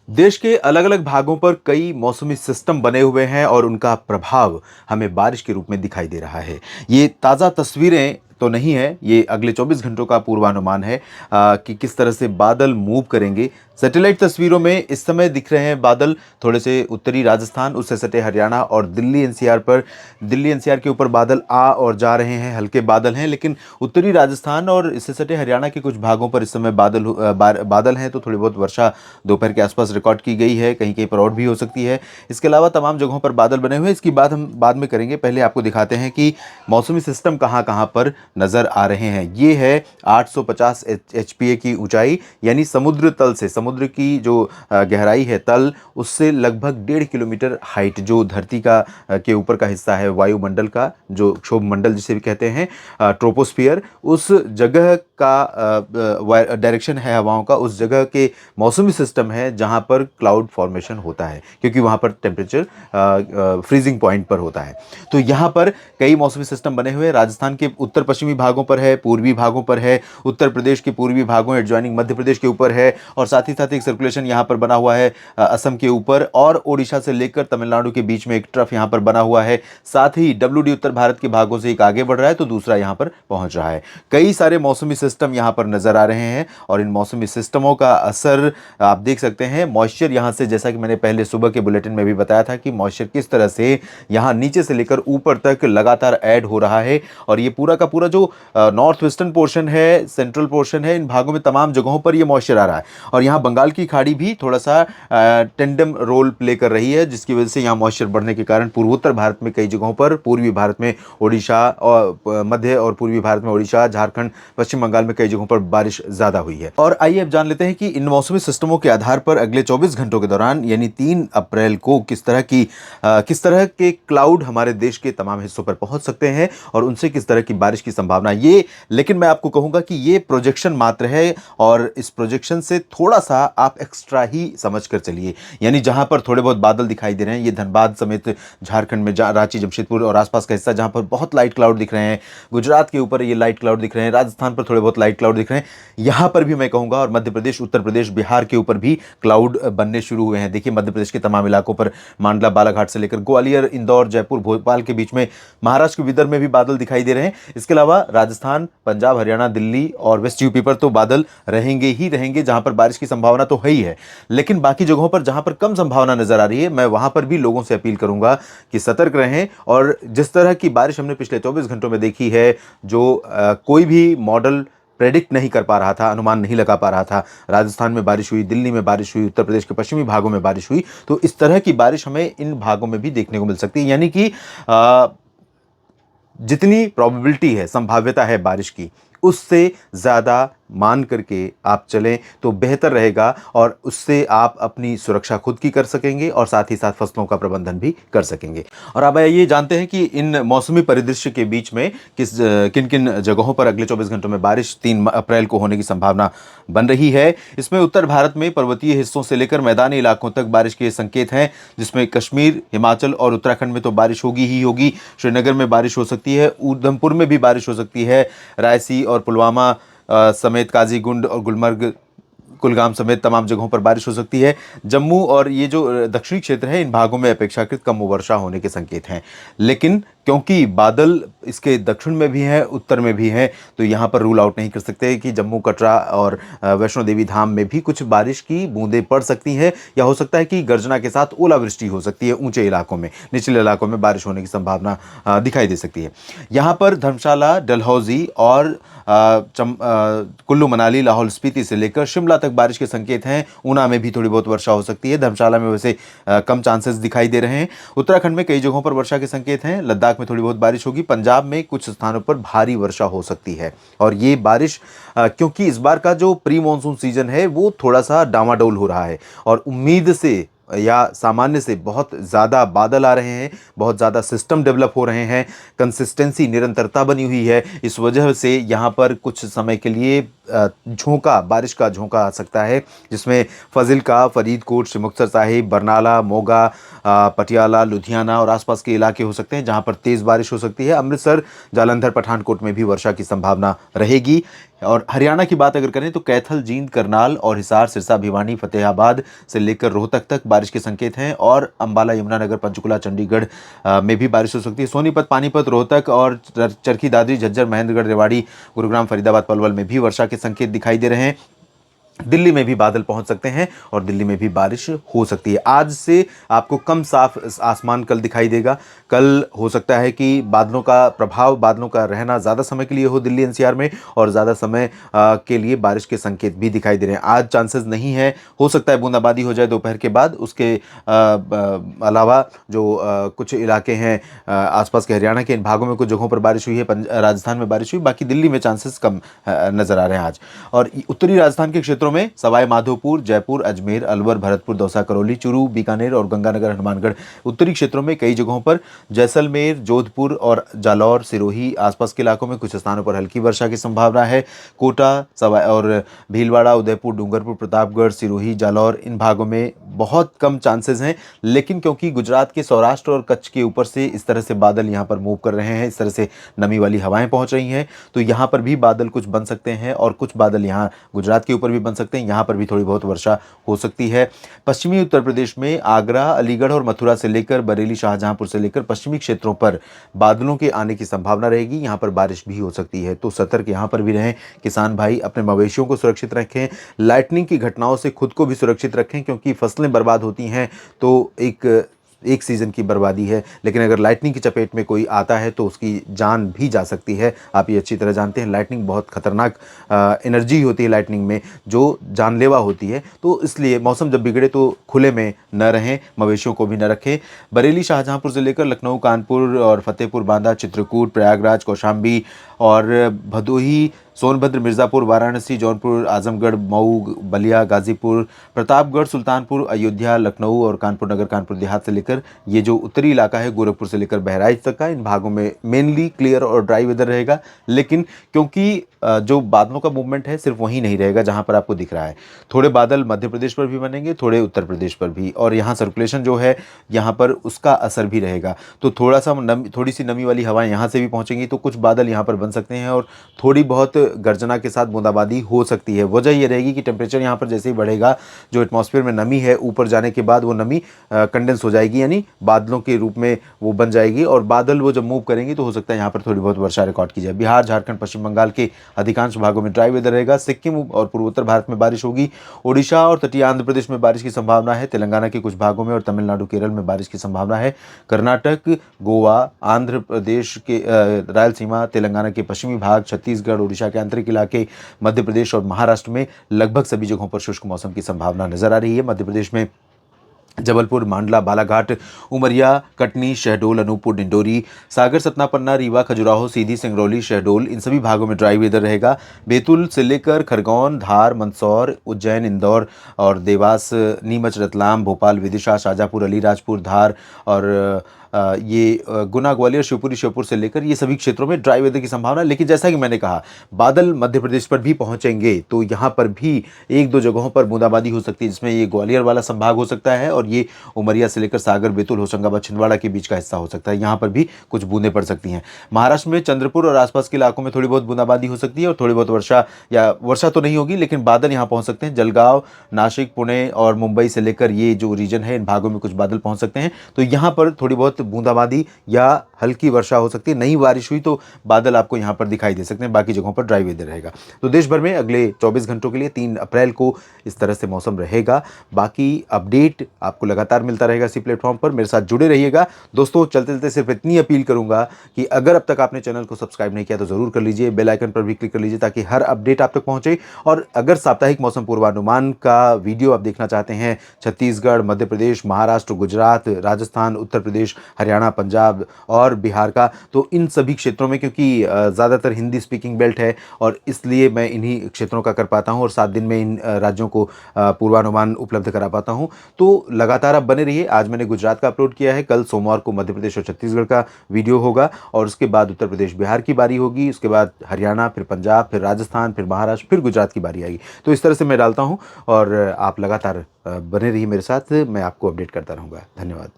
देश के अलग अलग भागों पर कई मौसमी सिस्टम बने हुए हैं और उनका प्रभाव हमें बारिश के रूप में दिखाई दे रहा है। ये ताज़ा तस्वीरें तो नहीं है, ये अगले 24 घंटों का पूर्वानुमान है कि किस तरह से बादल मूव करेंगे। सैटेलाइट तस्वीरों में इस समय दिख रहे हैं बादल थोड़े से उत्तरी राजस्थान, उससे सटे हरियाणा और दिल्ली एनसीआर पर। दिल्ली एनसीआर के ऊपर बादल आ और जा रहे हैं, हल्के बादल हैं, लेकिन उत्तरी राजस्थान और इससे सटे हरियाणा के कुछ भागों पर इस समय बादल हैं, तो थोड़ी बहुत वर्षा दोपहर के आसपास रिकॉर्ड की गई है, कहीं कहीं पर और भी हो सकती है। इसके अलावा तमाम जगहों पर बादल बने हुए हैं, इसकी बात हम बाद में करेंगे। पहले आपको दिखाते हैं कि मौसमी सिस्टम कहाँ कहाँ पर नज़र आ रहे हैं। ये है 850 एचपीए की ऊंचाई, यानी समुद्र तल से, समुद्र की जो गहराई है तल, उससे लगभग 1.5 किलोमीटर हाइट, जो धरती का के ऊपर का हिस्सा है वायुमंडल का, जो क्षोभ मंडल जिसे भी कहते हैं, ट्रोपोस्फियर, उस जगह का डायरेक्शन है हवाओं का, उस जगह के मौसमी सिस्टम है जहां पर क्लाउड फॉर्मेशन होता है, क्योंकि वहां पर टेम्परेचर फ्रीजिंग पॉइंट पर होता है। तो यहां पर कई मौसमी सिस्टम बने हुए हैं। राजस्थान के उत्तर पश्चिमी भागों पर है, पूर्वी भागों पर है, उत्तर प्रदेश के पूर्वी भागों एडजॉइनिंग मध्य प्रदेश के ऊपर है, और साथ ही साथ एक सर्कुलेशन यहां पर बना हुआ है असम के ऊपर, और ओडिशा से लेकर तमिलनाडु के बीच में एक ट्रफ यहां पर बना हुआ है। साथ ही डब्ल्यूडी उत्तर भारत के भागों से एक आगे बढ़ रहा है, तो दूसरा यहां पर पहुंच रहा है। कई सारे मौसमी सिस्टम यहां पर नजर आ रहे हैं, और इन मौसमी सिस्टमों का असर आप देख सकते हैं। मॉइस्चर यहां से, जैसा कि मैंने पहले सुबह के बुलेटिन में भी बताया था कि मॉइस्चर किस तरह से यहां नीचे से लेकर ऊपर तक लगातार ऐड हो रहा है, और ये पूरा का पूरा जो नॉर्थ वेस्टर्न पोर्शन है, सेंट्रल पोर्शन है, इन भागों में तमाम जगहों पर ये मॉइस्चर आ रहा है। और यहाँ बंगाल की खाड़ी भी थोड़ा सा टेंडम रोल प्ले कर रही है, जिसकी वजह से यहाँ मॉइस्चर बढ़ने के कारण पूर्वोत्तर भारत में कई जगहों पर, पूर्वी भारत में ओडिशा, और मध्य और पूर्वी भारत में ओडिशा, झारखंड, पश्चिम बंगाल में कई जगहों पर बारिश ज्यादा हुई है। और आइए अब जान लेते हैं कि इन मौसमी सिस्टमों के आधार पर अगले 24 घंटों के दौरान, यानी 3 अप्रैल को, किस तरह के क्लाउड हमारे देश के तमाम हिस्सों पर पहुंच सकते हैं, और उनसे किस तरह की बारिश की संभावना ये। लेकिन मैं आपको कहूंगा कि ये प्रोजेक्शन मात्र है, और इस प्रोजेक्शन से थोड़ा सा आप एक्स्ट्रा ही समझ कर चलिए। यानी जहां पर थोड़े बहुत बादल दिखाई दे रहे हैं, ये धनबाद समेत झारखंड में, रांची, जमशेदपुर और आसपास का हिस्सा जहां पर बहुत लाइट क्लाउड दिख रहे हैं, गुजरात के ऊपर ये लाइट क्लाउड दिख रहे हैं, राजस्थान पर थोड़े बहुत लाइट क्लाउड दिख रहे हैं, यहां पर भी मैं कहूंगा, और मध्य प्रदेश, उत्तर प्रदेश, बिहार के ऊपर भी क्लाउड बनने शुरू हुए हैं। देखिए मध्य प्रदेश के तमाम इलाकों पर, मांडला, बालाघाट से लेकर ग्वालियर, इंदौर, जयपुर, भोपाल के बीच में, महाराष्ट्र के विदर्भ में भी बादल दिखाई दे रहे हैं। इसके अलावा राजस्थान, पंजाब, हरियाणा, दिल्ली और वेस्ट यूपी पर तो बादल रहेंगे ही रहेंगे, जहां पर बारिश की संभावना तो है ही है। लेकिन बाकी जगहों पर जहां पर कम संभावना नजर आ रही है, मैं वहां पर भी लोगों से अपील करूंगा कि सतर्क रहें। और जिस तरह की बारिश हमने पिछले 24 घंटों में देखी है, जो कोई भी मॉडल प्रेडिक्ट नहीं कर पा रहा था, अनुमान नहीं लगा पा रहा था, राजस्थान में बारिश हुई, दिल्ली में बारिश हुई, उत्तर प्रदेश के पश्चिमी भागों में बारिश हुई, तो इस तरह की बारिश हमें इन भागों में भी देखने को मिल सकती है। यानी कि जितनी प्रोबेबिलिटी है, संभाव्यता है बारिश की, उससे ज़्यादा मान करके आप चलें तो बेहतर रहेगा, और उससे आप अपनी सुरक्षा खुद की कर सकेंगे, और साथ ही साथ फसलों का प्रबंधन भी कर सकेंगे। और अब ये जानते हैं कि इन मौसमी परिदृश्य के बीच में किन किन जगहों पर अगले 24 घंटों में बारिश 3 अप्रैल को होने की संभावना बन रही है। इसमें उत्तर भारत में पर्वतीय हिस्सों से लेकर मैदानी इलाकों तक बारिश के संकेत हैं, जिसमें कश्मीर, हिमाचल और उत्तराखंड में तो बारिश होगी ही होगी। श्रीनगर में बारिश हो सकती है, उधमपुर में भी बारिश हो सकती है, रायसी और पुलवामा समेत काजीगुंड और गुलमर्ग, कुलगाम समेत तमाम जगहों पर बारिश हो सकती है। जम्मू और ये जो दक्षिणी क्षेत्र है, इन भागों में अपेक्षाकृत कम वर्षा होने के संकेत हैं। लेकिन क्योंकि बादल इसके दक्षिण में भी हैं, उत्तर में भी हैं, तो यहाँ पर रूल आउट नहीं कर सकते कि जम्मू, कटरा और वैष्णो देवी धाम में भी कुछ बारिश की बूंदें पड़ सकती हैं, या हो सकता है कि गर्जना के साथ ओलावृष्टि हो सकती है। ऊंचे इलाकों में, निचले इलाकों में बारिश होने की संभावना दिखाई दे सकती है। यहाँ पर धर्मशाला, डलहौजी और कुल्लू मनाली, लाहौल स्पीति से लेकर शिमला तक बारिश के संकेत हैं। ऊना में भी थोड़ी बहुत वर्षा हो सकती है। धर्मशाला में वैसे कम चांसेस दिखाई दे रहे हैं। उत्तराखंड में कई जगहों पर वर्षा के संकेत हैं। लद्दाख में थोड़ी बहुत बारिश होगी। पंजाब में कुछ स्थानों पर भारी वर्षा हो सकती है। और ये बारिश क्योंकि इस बार का जो प्री मानसून सीजन है वो थोड़ा सा डामाडोल हो रहा है, और उम्मीद से या सामान्य से बहुत ज़्यादा बादल आ रहे हैं, बहुत ज़्यादा सिस्टम डेवलप हो रहे हैं, कंसिस्टेंसी निरंतरता बनी हुई है। इस वजह से यहाँ पर कुछ समय के लिए झोंका, बारिश का झोंका आ सकता है, जिसमें फ़ाज़िलका, फ़रीदकोट, श्री मुक्तसर साहिब, बरनाला, मोगा, पटियाला, लुधियाना और आसपास के इलाके हो सकते हैं जहाँ पर तेज़ बारिश हो सकती है। अमृतसर, जालंधर, पठानकोट में भी वर्षा की संभावना रहेगी। और हरियाणा की बात अगर करें तो कैथल, जींद, करनाल और हिसार, सिरसा, भिवानी, फतेहाबाद से लेकर रोहतक तक बारिश के संकेत हैं। और अंबाला, यमुनानगर, पंचकुला, चंडीगढ़ में भी बारिश हो सकती है। सोनीपत, पानीपत, रोहतक और चरखी दादरी, झज्जर, महेंद्रगढ़, रेवाड़ी, गुरुग्राम, फरीदाबाद, पलवल में भी वर्षा के संकेत दिखाई दे रहे हैं। दिल्ली में भी बादल पहुंच सकते हैं और दिल्ली में भी बारिश हो सकती है। आज से आपको कम साफ आसमान कल दिखाई देगा। कल हो सकता है कि बादलों का प्रभाव, बादलों का रहना ज़्यादा समय के लिए हो दिल्ली एनसीआर में, और ज़्यादा समय के लिए बारिश के संकेत भी दिखाई दे रहे हैं। आज चांसेस नहीं है, हो सकता है बूंदाबांदी हो जाए दोपहर के बाद। उसके अलावा जो कुछ इलाके हैं आसपास के हरियाणा के, इन भागों में कुछ जगहों पर बारिश हुई है, राजस्थान में बारिश हुई, बाकी दिल्ली में चांसेस कम नज़र आ रहे हैं आज। और उत्तरी राजस्थान के क्षेत्रों में सवाई माधोपुर, जयपुर, अजमेर, अलवर, भरतपुर, दौसा, करौली, चूरू, बीकानेर और गंगानगर, हनुमानगढ़ उत्तरी क्षेत्रों में कई जगहों पर, जैसलमेर, जोधपुर और जालौर, सिरोही आसपास के इलाकों में कुछ स्थानों पर हल्की वर्षा की संभावना है। कोटा, सवाई और भीलवाड़ा, उदयपुर, डूंगरपुर, प्रतापगढ़, सिरोही, जालौर इन भागों में बहुत कम चांसेस हैं। लेकिन क्योंकि गुजरात के सौराष्ट्र और कच्छ के ऊपर से इस तरह से बादल यहाँ पर मूव कर रहे हैं, इस तरह से नमी वाली हवाएं पहुंच रही हैं, तो यहाँ पर भी बादल कुछ बन सकते हैं और कुछ बादल यहाँ गुजरात के ऊपर भी बन सकते हैं। यहाँ पर भी थोड़ी बहुत वर्षा हो सकती है। पश्चिमी उत्तर प्रदेश में आगरा, अलीगढ़ और मथुरा से लेकर बरेली, शाहजहांपुर से लेकर पश्चिमी क्षेत्रों पर बादलों के आने की संभावना रहेगी। यहाँ पर बारिश भी हो सकती है, तो सतर्क यहाँ पर भी रहें। किसान भाई अपने मवेशियों को सुरक्षित रखें, लाइटनिंग की घटनाओं से खुद को भी सुरक्षित रखें, क्योंकि फसलें बर्बाद होती हैं तो एक सीज़न की बर्बादी है, लेकिन अगर लाइटनिंग की चपेट में कोई आता है तो उसकी जान भी जा सकती है। आप ये अच्छी तरह जानते हैं, लाइटनिंग बहुत खतरनाक एनर्जी होती है लाइटनिंग में, जो जानलेवा होती है। तो इसलिए मौसम जब बिगड़े तो खुले में न रहें, मवेशियों को भी न रखें। बरेली, शाहजहांपुर से लेकर लखनऊ, कानपुर और फतेहपुर, बांदा, चित्रकूट, प्रयागराज, कौशाम्बी और भदोही, सोनभद्र, मिर्ज़ापुर, वाराणसी, जौनपुर, आजमगढ़, मऊ, बलिया, गाजीपुर, प्रतापगढ़, सुल्तानपुर, अयोध्या, लखनऊ और कानपुर नगर, कानपुर देहात से लेकर ये जो उत्तरी इलाका है गोरखपुर से लेकर बहराइच तक का, इन भागों में मेनली क्लियर और ड्राई वेदर रहेगा। लेकिन क्योंकि जो बादलों का मूवमेंट है सिर्फ वहीं नहीं रहेगा जहां पर आपको दिख रहा है, थोड़े बादल मध्य प्रदेश पर भी बनेंगे, थोड़े उत्तर प्रदेश पर भी, और यहाँ सर्कुलेशन जो है यहाँ पर उसका असर भी रहेगा। तो थोड़ा सा थोड़ी सी नमी वाली हवाएं यहाँ से भी पहुँचेंगी, तो कुछ बादल यहाँ पर बन सकते हैं और थोड़ी बहुत गर्जना के साथ बूंदाबांदी हो सकती है। वजह यह रहेगी कि टेम्परेचर यहाँ पर जैसे ही बढ़ेगा, जो एटमॉस्फेयर में नमी है ऊपर जाने के बाद वो नमी कंडेंस हो जाएगी, यानी बादलों के रूप में वो बन जाएगी, और बादल वो जब मूव करेंगे तो हो सकता है यहाँ पर थोड़ी बहुत वर्षा रिकॉर्ड की जाए। बिहार, झारखंड, पश्चिम बंगाल के अधिकांश भागों में ड्राई वेदर रहेगा। सिक्किम और पूर्वोत्तर भारत में बारिश होगी। ओडिशा और तटीय आंध्र प्रदेश में बारिश की संभावना है। तेलंगाना के कुछ भागों में और तमिलनाडु, केरल में बारिश की संभावना है। कर्नाटक, गोवा, आंध्र प्रदेश के रायलसीमा, तेलंगाना के पश्चिमी भाग, छत्तीसगढ़, ओडिशा के आंतरिक इलाके, मध्य प्रदेश और महाराष्ट्र में लगभग सभी जगहों पर शुष्क मौसम की संभावना नजर आ रही है। मध्य प्रदेश में जबलपुर, मांडला, बालाघाट, उमरिया, कटनी, शहडोल, अनूपपुर, डिंडोरी, सागर, सतना, पन्ना, रीवा, खजुराहो, सीधी, सिंगरौली, शहडोल इन सभी भागों में ड्राई वेदर रहेगा। बैतूल से लेकर खरगोन, धार, मंदसौर, उज्जैन, इंदौर और देवास, नीमच, रतलाम, भोपाल, विदिशा, शाजापुर, अलीराजपुर, धार और गुना, ग्वालियर, शिवपुरी, श्योपुर से लेकर ये सभी क्षेत्रों में ड्राई वेदर की संभावना। लेकिन जैसा कि मैंने कहा, बादल मध्य प्रदेश पर भी पहुंचेंगे तो यहाँ पर भी एक दो जगहों पर बूंदाबांदी हो सकती है, जिसमें ये ग्वालियर वाला संभाग हो सकता है और ये उमरिया से लेकर सागर, बैतूल, होशंगाबाद, छिंदवाड़ा के बीच का हिस्सा हो सकता है। यहाँ पर भी कुछ बूंदें पड़ सकती हैं। महाराष्ट्र में चंद्रपुर और आसपास के इलाकों में थोड़ी बहुत बूंदाबांदी हो सकती है और थोड़ी बहुत वर्षा, या वर्षा तो नहीं होगी लेकिन बादल यहाँ पहुँच सकते हैं। जलगांव, नासिक, पुणे और मुंबई से लेकर ये जो रीजन है इन भागों में कुछ बादल पहुँच सकते हैं, तो यहाँ पर थोड़ी बहुत बूंदाबांदी या हल्की वर्षा हो सकती है। नहीं बारिश हुई तो बादल आपको यहां पर दिखाई दे सकते हैं, बाकी जगहों पर ड्राई वेदर रहेगा। तो देश भर में अगले 24 घंटों के लिए 3 अप्रैल को इस तरह से मौसम रहेगा। बाकी अपडेट आपको लगातार मिलता रहेगा इसी प्लेटफॉर्म पर, मेरे साथ जुड़े रहिएगा। दोस्तों चलते चलते सिर्फ इतनी अपील करूंगा कि अगर अब तक आपने चैनल को सब्सक्राइब नहीं किया तो जरूर कर लीजिए, बेल आइकन पर भी क्लिक कर लीजिए ताकि हर अपडेट आप तक पहुंचे। और अगर साप्ताहिक मौसम पूर्वानुमान का वीडियो आप देखना चाहते हैं छत्तीसगढ़, मध्य प्रदेश, महाराष्ट्र, गुजरात, राजस्थान, उत्तर प्रदेश हरियाणा, पंजाब और बिहार का। तो इन सभी क्षेत्रों में, क्योंकि ज़्यादातर हिंदी स्पीकिंग बेल्ट है और इसलिए मैं इन्हीं क्षेत्रों का कर पाता हूँ और 7 दिन में इन राज्यों को पूर्वानुमान उपलब्ध करा पाता हूँ। तो लगातार आप बने रहिए। आज मैंने गुजरात का अपलोड किया है, कल सोमवार को मध्य प्रदेश और छत्तीसगढ़ का वीडियो होगा और उसके बाद उत्तर प्रदेश, बिहार की बारी होगी, उसके बाद हरियाणा, फिर पंजाब, फिर राजस्थान, फिर महाराष्ट्र, फिर गुजरात की बारी आएगी। तो इस तरह से मैं डालता हूँ और आप लगातार बने रहिए मेरे साथ, मैं आपको अपडेट करता रहूँगा। धन्यवाद।